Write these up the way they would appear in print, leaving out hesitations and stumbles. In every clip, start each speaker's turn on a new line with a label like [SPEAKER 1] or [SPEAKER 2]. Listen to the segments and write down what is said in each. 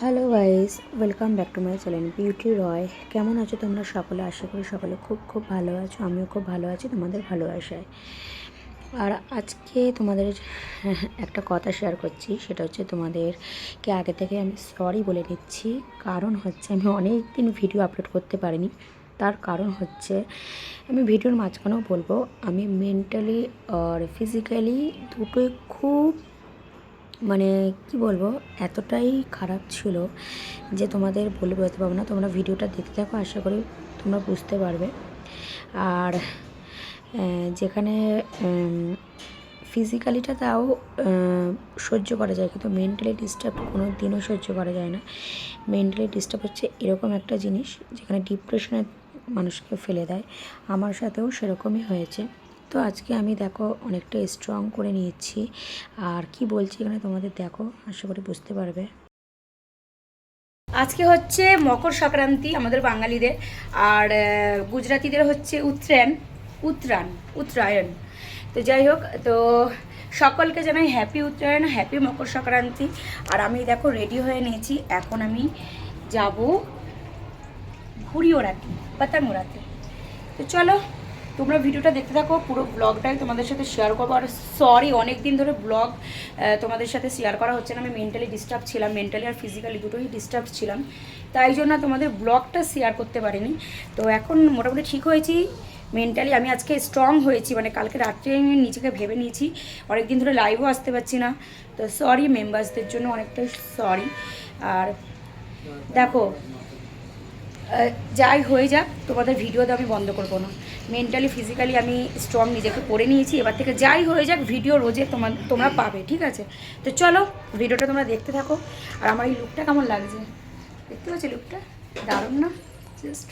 [SPEAKER 1] Hello guys, welcome back to my channel beauty Roy. কেমন আছো তোমরা সকলে? আশা করি সকলে খুব খুব ভালো আছো। আমিও খুব ভালো আছি তোমাদের ভালোবাসায়। আর আজকে তোমাদের একটা কথা শেয়ার করছি, সেটা হচ্ছে তোমাদেরকে আগে থেকে আমি সরি বলে নিচ্ছি। কারণ হচ্ছে আমি অনেক দিন ভিডিও আপলোড করতে পারিনি। তার কারণ হচ্ছে আমি ভিডিওর মাঝখানেও বলবো, আমি মেন্টালি আর ফিজিক্যালি দুটোই খুব কি বলবো, এতটাই খারাপ ছিল যে তোমাদের বলে বোঝাতে পারবো না। তোমরা ভিডিওটা দেখতে থাকো, আশা করি তোমরা বুঝতে পারবে। আর যেখানে ফিজিক্যালিটা তাও সহ্য করা যায়, কিন্তু মেন্টালি ডিস্টার্ব কোনো দিনও সহ্য করা যায় না। মেন্টালি ডিস্টার্ব হচ্ছে এরকম একটা জিনিস যেখানে ডিপ্রেশনে মানুষকে ফেলে দেয়। আমার সাথেও সেরকমই হয়েছে। তো আজকে আমি দেখো অনেকটা স্ট্রং করে নিয়েছি। আর কি বলছি এখানে তোমাদের দেখো, আশা করি বুঝতে পারবে। আজকে হচ্ছে মকর সংক্রান্তি আমাদের বাঙালিদের, আর গুজরাটিদের হচ্ছে উত্তরায়ণ। তো যাই হোক, তো সকলকে জানাই হ্যাপি উত্তরায়ণ, হ্যাপি মকর সংক্রান্তি। আর আমি দেখো রেডি হয়ে নিয়েছি, এখন আমি যাব ঘুড়ি ওড়াতে, পাতাং ওড়াতে। তো চলো তোমরা ভিডিওটা দেখতে থাকো, পুরো ব্লগটাই তোমাদের সাথে শেয়ার করবো। আর সরি, অনেক দিন ধরে ব্লগ তোমাদের সাথে শেয়ার করা হচ্ছে না। আমি মেন্টালি ডিস্টার্ব ছিলাম, মেন্টালি আর ফিজিক্যালি দুটোই ডিস্টার্ব ছিলাম, তাই জন্য তোমাদের ব্লগটা শেয়ার করতে পারিনি। তো এখন মোটামুটি ঠিক হয়েছি মেন্টালি। আমি আজকে স্ট্রং হয়েছি, কালকে রাত্রে আমি নিজেকে ভেবে নিয়েছি। অনেক দিন ধরে লাইভও আসতে পারছি না, তো সরি মেম্বার্সদের জন্য অনেকটাই সরি। আর দেখো, যাই হয়ে যাক, তোমাদের ভিডিওতে আমি বন্ধ করবো না। মেন্টালি ফিজিক্যালি আমি স্ট্রং নিজেকে করে নিয়েছি। এবার থেকে যাই হয়ে যাক ভিডিও রোজে তোমরা পাবে, ঠিক আছে? তো চলো ভিডিওটা তোমরা দেখতে থাকো। আর আমার এই লুকটা কেমন লাগছে দেখতে পাচ্ছি, লুকটা দারুণ না? জাস্ট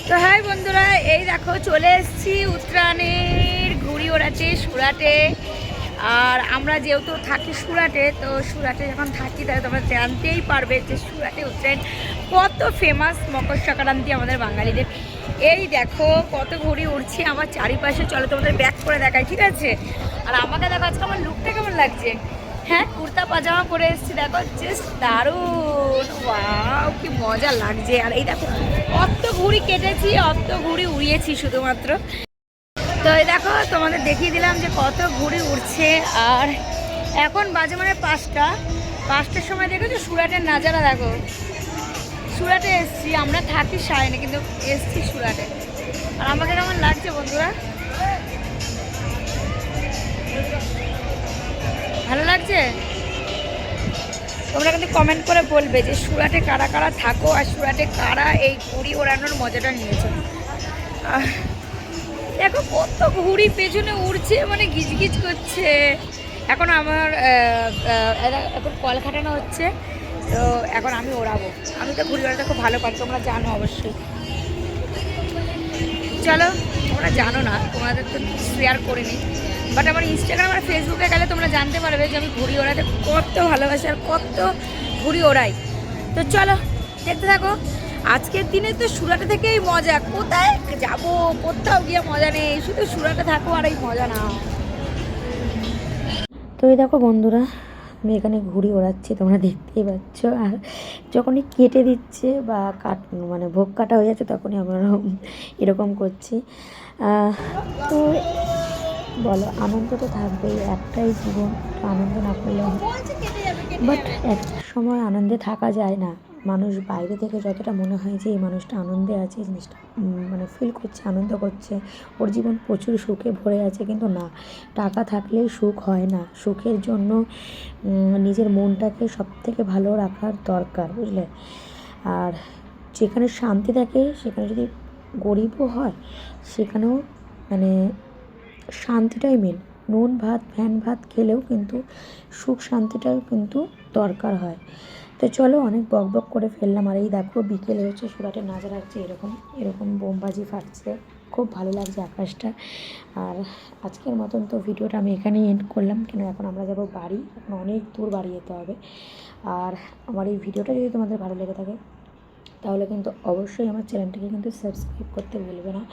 [SPEAKER 1] তো হাই বন্ধুরা, এই দেখো চলে এসেছি উত্তরায়ণের ঘুড়ি ওড়াতে সুরাটে। আর আমরা যেহেতু থাকি সুরাটে, তো সুরাটে যখন থাকি তাহলে তোমরা জানতেই পারবে যে সুরাটে উত্তরায়ণ কত ফেমাস মকর সংক্রান্তি আমাদের বাঙালিদের। এই দেখো কত ঘুড়ি উড়ছে আমার চারিপাশে। চলো তোমাদের ব্যাক করে দেখাই, ঠিক আছে? আর আমাকে দেখো আজকে আমার লুকটা কেমন লাগছে। হ্যাঁ, কুর্তা পাজামা পরে এসেছি, দেখো জাস্ট দারুণ, ওয়াও কি মজা লাগছে। আর এই দেখো অত ঘুড়ি কেটেছি, অত ঘুড়ি উড়িয়েছি শুধুমাত্র। তো এই দেখো তোমাদের দেখিয়ে দিলাম যে কত ঘুড়ি উড়ছে। আর এখন বাজে 5টার সময় দেখেছো সুরাটের নাজারা দেখো। সুরাটে এসছি, আমরা থাকি সায়নে, কিন্তু এসছি সুরাটে। আর আমাকে কেমন লাগছে বন্ধুরা? ভালো লাগছে? তোমরা কিন্তু কমেন্ট করে বলবে যে সুরাটে কারা কারা থাকো, আর সুরাটে কারা এই ঘুড়ি ওড়ানোর মজাটা নিয়েছো। দেখো কত ঘুড়ি পেছনে উড়ছে, গিজগিজ করছে। এখন আমার এখন কল খাটানো হচ্ছে, তো এখন আমি ওড়াবো। আমি তো ঘুড়ি ওড়াতে খুব ভালো পারি, তোমরা জানো অবশ্যই। চলো, তোমরা জানো না, তোমাদের তো শেয়ার করে নিই। বাট আমার ইনস্টাগ্রাম আর ফেসবুকে গেলে তোমরা জানতে পারবে যে আমি ঘুড়ি ওড়াতে কত ভালোবাসি আর কত ঘুড়ি ওড়াই। তো চলো দেখতে থাকো। আজকের দিনে তো সুরাটে থেকেই মজা, কোথায় যাব? কোথাও গিয়ে মজা নেই, শুধু সুরাটে থাকো আর এই মজা নাও। তো এই দেখো বন্ধুরা, আমি এখানে ঘুড়ি ওড়াচ্ছি, তোমরা দেখতেই পাচ্ছ। আর যখনই কেটে দিচ্ছে বা ভোগ কাটা হয়ে যাচ্ছে, তখনই আমরা এরকম করছি। তো বলো, আনন্দ তো থাকবেই, একটাই জীবন, আনন্দ না করলে। বাট একটা সময় আনন্দে থাকা যায় না। মানুষ বাইরে থেকে যতটা মনে হয় যে এই মানুষটা আনন্দে আছে, জিনিসটা ফিল করছে, আনন্দ করছে, ওর জীবন প্রচুর সুখে ভরে আছে, কিন্তু না, টাকা থাকলেই সুখ হয় না। সুখের জন্য নিজের মনটাকে সবথেকে ভালো রাখার দরকার, বুঝলে? আর যেখানে শান্তি থাকে, সেখানে যদি গরিবও হয়, সেখানেও শান্তিটাই মেন। নুন ভাত ফ্যান ভাত খেলেও কিন্তু সুখ শান্তিটাও কিন্তু দরকার হয়। তো চলো, অনেক বক বক করে ফেললাম। আর এই দেখো বিকেলে হচ্ছে সুরাটের নাজারা হচ্ছে, এরকম এরকম বোমবাজি ফাটছে। খুব ভালো লাগছে আকাশটা। আর আজকের মতন তো ভিডিওটা আমি এখানেই এন্ড করলাম, কেন এখন আমরা যাব বাড়ি, এখন অনেক দূর বাড়ি যেতে হবে। আর আমার এই ভিডিওটা যদি তোমাদের ভালো লেগে থাকে তাহলে কিন্তু অবশ্যই আমার চ্যানেলটাকে কিন্তু সাবস্ক্রাইব করতে ভুলবে না।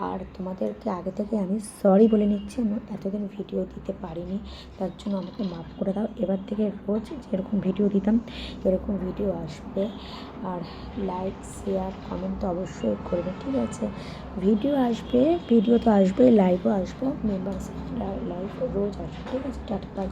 [SPEAKER 1] আর তোমাদেরকে আগে থেকে আমি সরি বলে নিচ্ছি, আমি এতদিন ভিডিও দিতে পারিনি, তার জন্য আমাকে মাফ করে দাও। এবার থেকে রোজ যেরকম ভিডিও দিতাম এরকম ভিডিও আসবে। আর লাইক শেয়ার কমেন্ট তো অবশ্যই করবে, ঠিক আছে? ভিডিও আসবে, ভিডিও তো আসবে, লাইভও আসবো, মেম্বারশিপ লাইভ রোজ আসবে, ঠিক আছে? Tata bye.